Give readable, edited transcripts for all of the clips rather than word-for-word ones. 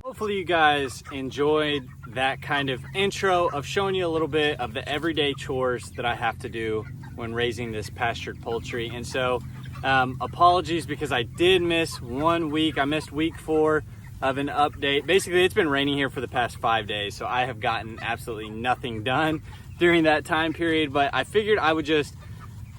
Hopefully you guys enjoyed that kind of intro of showing you a little bit of the everyday chores that I have to do when raising this pastured poultry. And so apologies because I did miss 1 week. I missed week 4 of an update. Basically, it's been raining here for the past 5 days, so I have gotten absolutely nothing done during that time period, but I figured I would just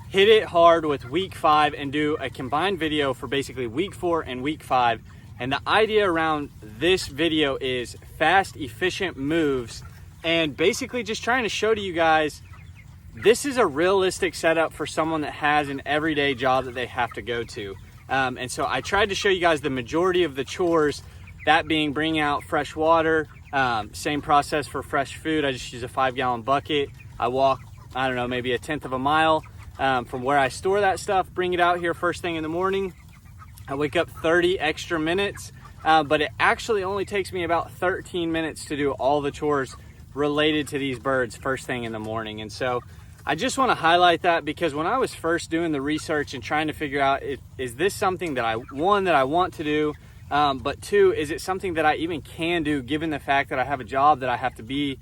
hit it hard with week 5 and do a combined video for basically week 4 and week 5. And the idea around this video is fast, efficient moves, and basically just trying to show to you guys, this is a realistic setup for someone that has an everyday job that they have to go to. And so I tried to show you guys the majority of the chores, that being bringing out fresh water, same process for fresh food. I just use a 5-gallon bucket. I walk, I don't know, maybe 1/10 of a mile from where I store that stuff, bring it out here first thing in the morning. I wake up 30 extra minutes, but it actually only takes me about 13 minutes to do all the chores related to these birds first thing in the morning. And so I just want to highlight that because when I was first doing the research and trying to figure out, is this something that I want to do, but 2, is it something that I even can do given the fact that I have a job that I have to be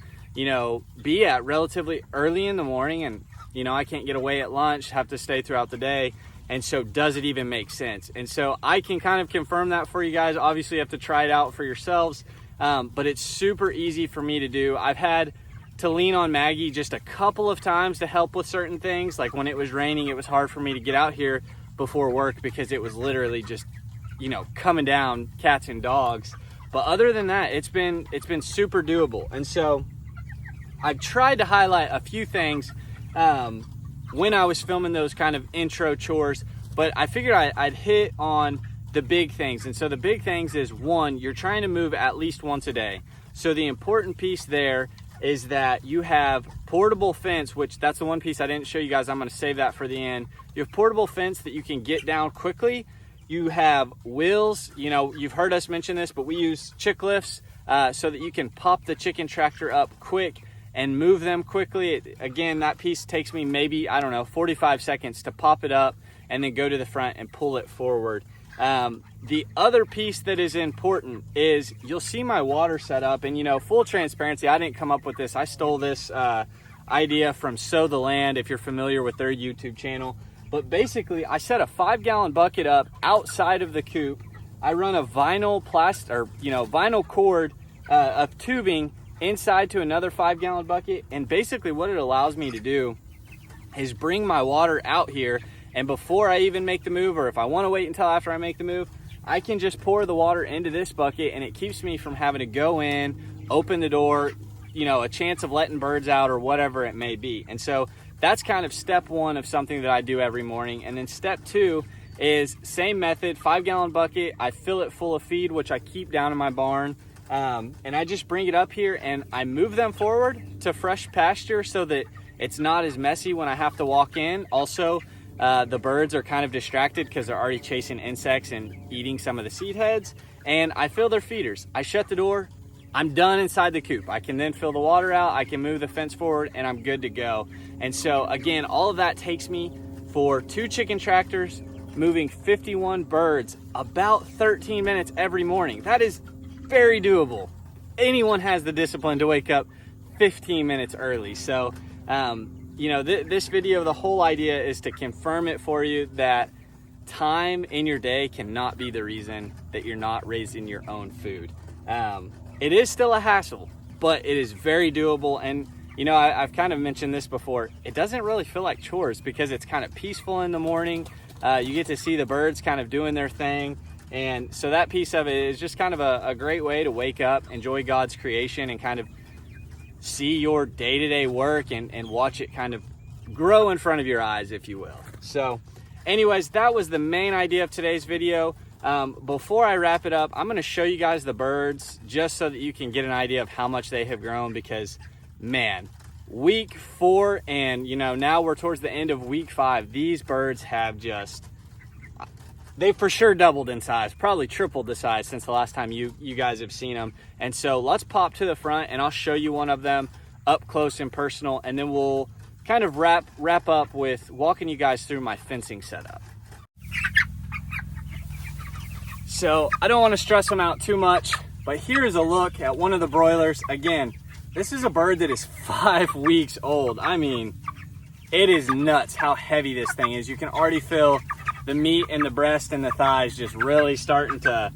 at relatively early in the morning, and I can't get away at lunch, have to stay throughout the day. And so does it even make sense? And so I can kind of confirm that for you guys. Obviously you have to try it out for yourselves, but it's super easy for me to do. I've had to lean on Maggie just a couple of times to help with certain things. Like when it was raining, it was hard for me to get out here before work because it was literally just, coming down cats and dogs. But other than that, it's been super doable. And so I've tried to highlight a few things when I was filming those kind of intro chores, but I figured I'd hit on the big things. And so the big things is, 1, you're trying to move at least once a day. So the important piece there is that you have portable fence, which that's the one piece I didn't show you guys. I'm going to save that for the end. You have portable fence that you can get down quickly. You have wheels, you've heard us mention this, but we use chick lifts so that you can pop the chicken tractor up quick and move them quickly. Again, that piece takes me maybe, 45 seconds to pop it up and then go to the front and pull it forward. The other piece that is important is you'll see my water setup, and full transparency, I didn't come up with this. I stole this idea from Sow the Land, if you're familiar with their YouTube channel. But basically, I set a 5-gallon bucket up outside of the coop. I run a vinyl cord of tubing inside to another 5-gallon bucket, and basically what it allows me to do is bring my water out here, and before I even make the move, or if I want to wait until after I make the move, I can just pour the water into this bucket, and it keeps me from having to go in, open the door, a chance of letting birds out or whatever it may be. And so that's kind of step 1 of something that I do every morning. And then step 2 is same method, 5-gallon bucket. I fill it full of feed, which I keep down in my barn. And I just bring it up here and I move them forward to fresh pasture so that it's not as messy when I have to walk in. Also, the birds are kind of distracted because they're already chasing insects and eating some of the seed heads. And I fill their feeders. I shut the door. I'm done inside the coop. I can then fill the water out. I can move the fence forward and I'm good to go. And so again, all of that takes me for 2 chicken tractors, moving 51 birds, about 13 minutes every morning. That is very doable. Anyone has the discipline to wake up 15 minutes early. So, this video, the whole idea is to confirm it for you that time in your day cannot be the reason that you're not raising your own food. It is still a hassle, but it is very doable. And, I've kind of mentioned this before. It doesn't really feel like chores because it's kind of peaceful in the morning. You get to see the birds kind of doing their thing. And so that piece of it is just kind of a great way to wake up, enjoy God's creation, and kind of see your day-to-day work and watch it kind of grow in front of your eyes, if you will. So anyways, that was the main idea of today's video. Before I wrap it up, I'm going to show you guys the birds just so that you can get an idea of how much they have grown, because man, week 4 and now we're towards the end of week 5, these birds have they for sure doubled in size, probably tripled the size since the last time you guys have seen them. And so let's pop to the front and I'll show you one of them up close and personal, and then we'll kind of wrap up with walking you guys through my fencing setup. So I don't want to stress them out too much, but here's a look at one of the broilers. Again, this is a bird that is 5 weeks old. I mean, it is nuts how heavy this thing is. You can already feel the meat in the breast and the thighs just really starting to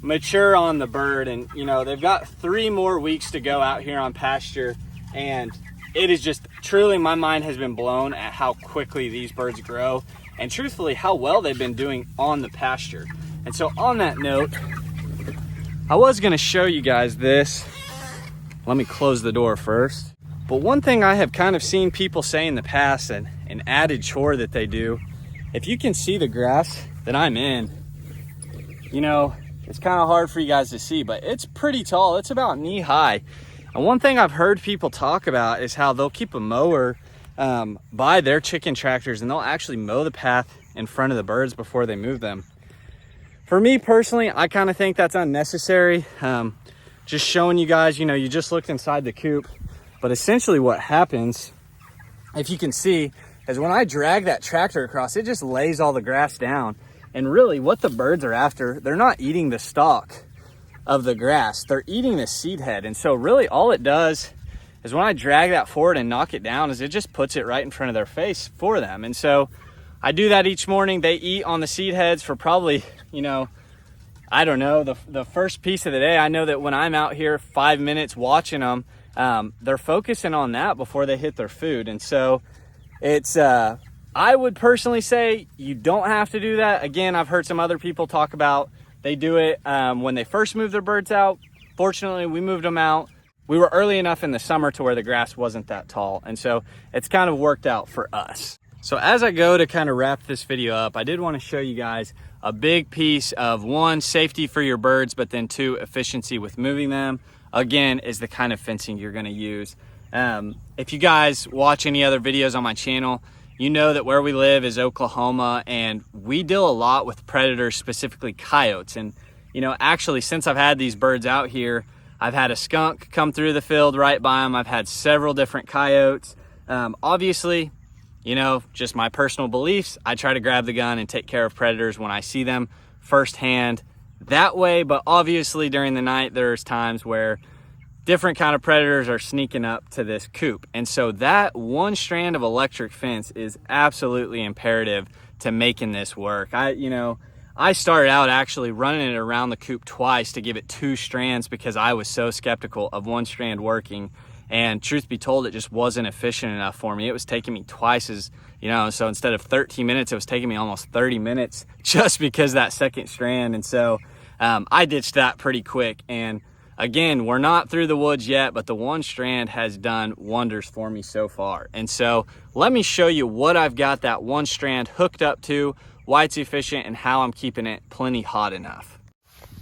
mature on the bird. And they've got 3 more weeks to go out here on pasture, and it is just truly, my mind has been blown at how quickly these birds grow, and truthfully how well they've been doing on the pasture. And so on that note, I was going to show you guys this. Let me close the door first. But one thing I have kind of seen people say in the past, and an added chore that they do, if you can see the grass that I'm in, it's kind of hard for you guys to see, but it's pretty tall. It's about knee high. And one thing I've heard people talk about is how they'll keep a mower by their chicken tractors, and they'll actually mow the path in front of the birds before they move them. For me personally, I kind of think that's unnecessary. Just showing you guys, you just looked inside the coop, but essentially what happens, if you can see, is when I drag that tractor across, it just lays all the grass down. And really what the birds are after, they're not eating the stalk of the grass, they're eating the seed head. And so really all it does is when I drag that forward and knock it down, is it just puts it right in front of their face for them. And so I do that each morning. They eat on the seed heads for probably, I don't know, the first piece of the day. I know that when I'm out here 5 minutes watching them, they're focusing on that before they hit their food. And so it's, I would personally say you don't have to do that. Again, I've heard some other people talk about they do it when they first move their birds out. Fortunately, we moved them out. We were early enough in the summer to where the grass wasn't that tall. And so it's kind of worked out for us. So as I go to kind of wrap this video up, I did want to show you guys a big piece of 1, safety for your birds, but then 2, efficiency with moving them. Again, is the kind of fencing you're going to use. If you guys watch any other videos on my channel, you know that where we live is Oklahoma, and we deal a lot with predators, specifically coyotes. And actually, since I've had these birds out here, I've had a skunk come through the field right by them. I've had several different coyotes. Obviously, just my personal beliefs, I try to grab the gun and take care of predators when I see them firsthand that way. But obviously during the night, there's times where different kind of predators are sneaking up to this coop. And so that 1 strand of electric fence is absolutely imperative to making this work. I started out actually running it around the coop twice to give it 2 strands because I was so skeptical of 1 strand working. And truth be told, it just wasn't efficient enough for me. It was taking me twice as, so instead of 13 minutes, it was taking me almost 30 minutes just because that 2nd strand. And so I ditched that pretty quick. And again, we're not through the woods yet, but the 1 strand has done wonders for me so far. And so let me show you what I've got that 1 strand hooked up to, why it's efficient, and how I'm keeping it plenty hot enough.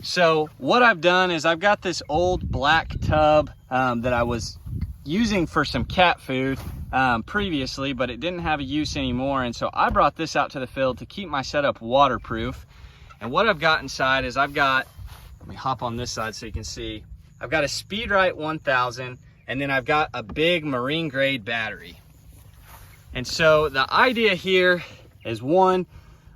So what I've done is I've got this old black tub that I was using for some cat food previously, but it didn't have a use anymore. And so I brought this out to the field to keep my setup waterproof. And what I've got inside is let me hop on this side so you can see. I've got a Speedrite 1000, and then I've got a big marine grade battery. And so the idea here is, 1,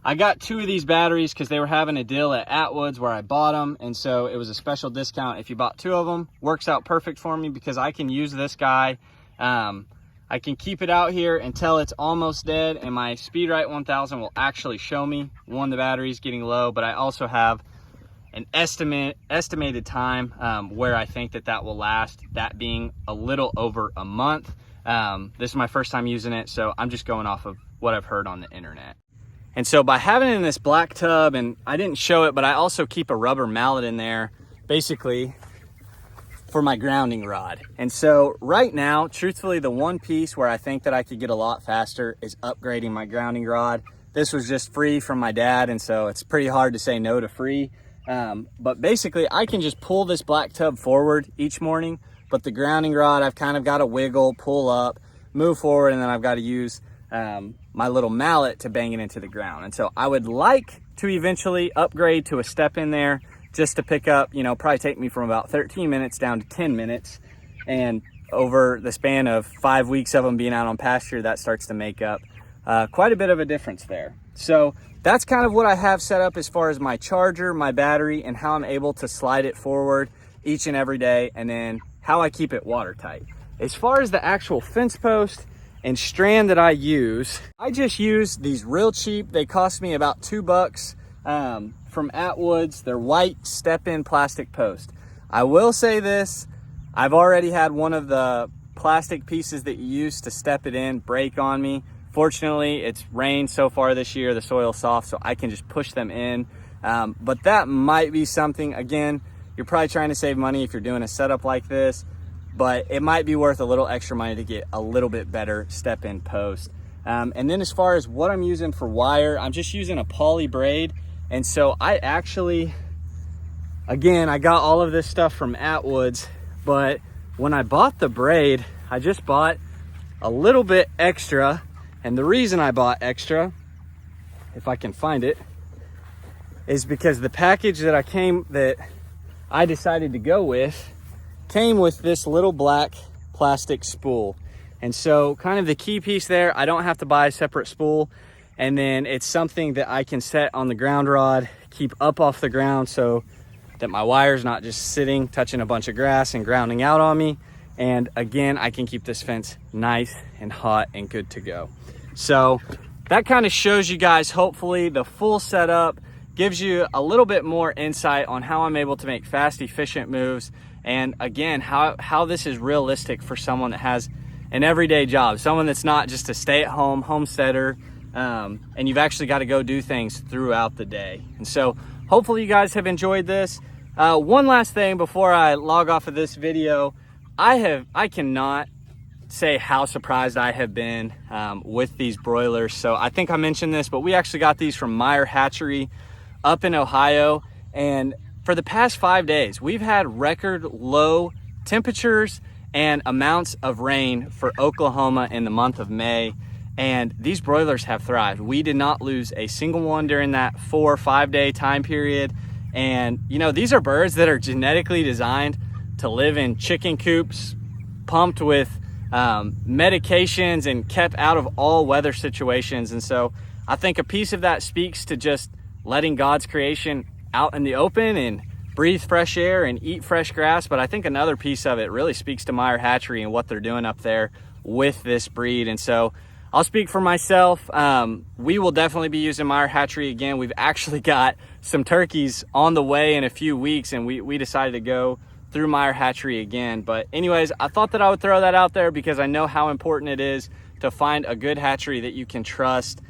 I got 2 of these batteries because they were having a deal at Atwood's where I bought them. And so it was a special discount if you bought 2 of them. Works out perfect for me because I can use this guy. I can keep it out here until it's almost dead, and my Speedrite 1000 will actually show me when the battery's getting low. But I also have an estimated time where I think that will last, that being a little over a month. This is my first time using it, so I'm just going off of what I've heard on the internet. And so by having it in this black tub, and I didn't show it, but I also keep a rubber mallet in there, basically for my grounding rod. And so right now, truthfully, the 1 piece where I think that I could get a lot faster is upgrading my grounding rod this was just free from my dad, and so it's pretty hard to say no to free. But basically I can just pull this black tub forward each morning, but the grounding rod, I've kind of got to wiggle, pull up, move forward, and then I've got to use my little mallet to bang it into the ground. And so I would like to eventually upgrade to a step in there, just to pick up, you know, probably take me from about 13 minutes down to 10 minutes. And over the span of 5 weeks of them being out on pasture, that starts to make up quite a bit of a difference there. So that's kind of what I have set up as far as my charger, my battery, and how I'm able to slide it forward each and every day, and then how I keep it watertight. As far as the actual fence post and strand that I use, I just use these real cheap. They cost me about $2 from Atwood's. They're white step-in plastic post. I will say this, I've already had one of the plastic pieces that you use to step it in break on me. Fortunately, it's rained so far this year, the soil's soft, so I can just push them in. But that might be something, again, you're probably trying to save money if you're doing a setup like this, but it might be worth a little extra money to get a little bit better step-in post. And then as far as what I'm using for wire, I'm just using a poly braid. And so I actually, again, I got all of this stuff from Atwood's, but when I bought the braid, I just bought a little bit extra. And the reason I bought extra, if I can find it, is because the package that I decided to go with came with this little black plastic spool. And so kind of the key piece there, I don't have to buy a separate spool. And then it's something that I can set on the ground rod, keep up off the ground so that my wire's not just sitting, touching a bunch of grass and grounding out on me. And again, I can keep this fence nice and hot and good to go. So that kind of shows you guys, hopefully, the full setup, gives you a little bit more insight on how I'm able to make fast, efficient moves. And again, how this is realistic for someone that has an everyday job, someone that's not just a stay-at-home homesteader, and you've actually got to go do things throughout the day. And so hopefully you guys have enjoyed this. One last thing before I log off of this video, I cannot say how surprised I have been with these broilers. So I think I mentioned this, but we actually got these from Meyer Hatchery up in Ohio. And for the past 5 days, we've had record low temperatures and amounts of rain for Oklahoma in the month of May. And these broilers have thrived. We did not lose a single one during that 4 or 5 day time period. And you know, these are birds that are genetically designed to live in chicken coops, pumped with medications and kept out of all weather situations. And so I think a piece of that speaks to just letting God's creation out in the open and breathe fresh air and eat fresh grass. But I think another piece of it really speaks to Meyer Hatchery and what they're doing up there with this breed. And so I'll speak for myself. We will definitely be using Meyer Hatchery again. We've actually got some turkeys on the way in a few weeks, and we decided to go through Meyer Hatchery again. But anyways, I thought that I would throw that out there because I know how important it is to find a good hatchery that you can trust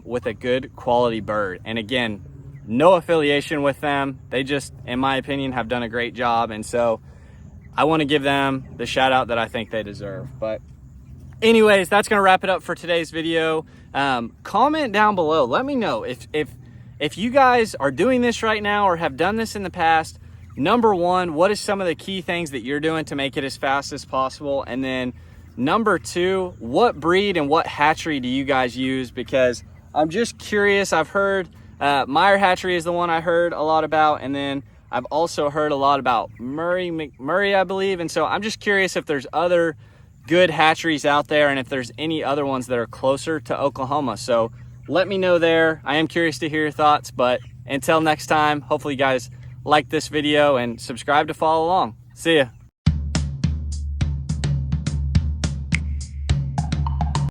with a good quality bird. And again, no affiliation with them. They just, in my opinion, have done a great job. And so I want to give them the shout out that I think they deserve. But anyways, that's going to wrap it up for today's video. Comment down below. Let me know if you guys are doing this right now or have done this in the past. Number one, what is some of the key things that you're doing to make it as fast as possible? And then number two, what breed and what hatchery do you guys use? Because I'm just curious. I've heard Meyer Hatchery is the one I heard a lot about. And then I've also heard a lot about Murray, I believe. And so I'm just curious if there's other good hatcheries out there and if there's any other ones that are closer to Oklahoma. So let me know there. I am curious to hear your thoughts, but until next time, hopefully you guys like this video and subscribe to follow along. See ya.